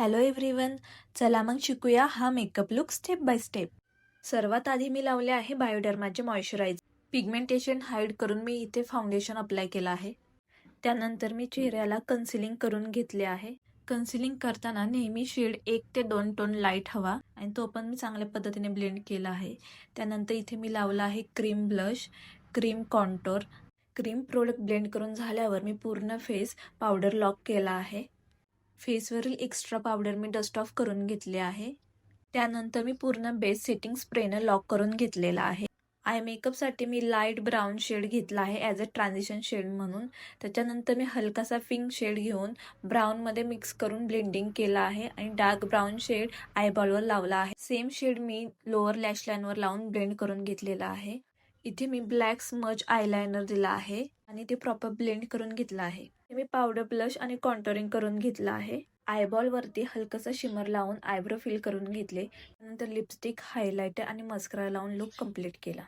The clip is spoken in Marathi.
हॅलो एव्हरीवन, चला मग शिकूया हा makeup look step by step. सर्वात आधी मी लावले आहे बायोडर्माचे मॉइश्चरायझर. पिगमेंटेशन हाईड करून मी इथे फाउंडेशन अप्लाय केलं आहे. त्यानंतर मी चेहऱ्याला कन्सिलिंग करून घेतले आहे. कन्सिलिंग करताना नेहमी शेड 1 ते 2 टोन लाईट हवा आणि तो पण मी चांगल्या पद्धतीने ब्लेंड केला आहे. त्यानंतर इथे मी लावला आहे cream blush, cream contour. Cream product blend करून झाल्यावर मी पूर्ण फेस पावडर लॉक केला आहे. फेसवरील एक्स्ट्रा पावडर मी डस्ट ऑफ करून घेतले आहे. त्यानंतर मी पूर्ण बेस सेटिंग स्प्रेनं लॉक करून घेतलेला आहे. आय मेकअपसाठी मी लाईट ब्राऊन शेड घेतला आहे ॲज अ ट्रान्झिशन शेड म्हणून. त्याच्यानंतर मी हलकासा पिंक शेड घेऊन ब्राऊनमध्ये मिक्स करून ब्लेंडिंग केला आहे आणि डार्क ब्राऊन शेड आयबॉलवर लावला आहे. सेम शेड मी लोअर लॅश लाईनवर लावून ब्लेंड करून घेतलेला आहे. इथे मी ब्लॅक स्मज आयलायनर दिला आहे आणि ते प्रॉपर ब्लेंड करून घेतलं आहे. मी पावडर ब्लश आणि कॉन्टोरिंग करून घेतलं आहे. आयबॉल वरती हलकसा शिमर लावून आयब्रो फिल करून घेतले. नंतर लिपस्टिक, हायलायटर आणि मस्करा लावून लुक कंप्लीट केला.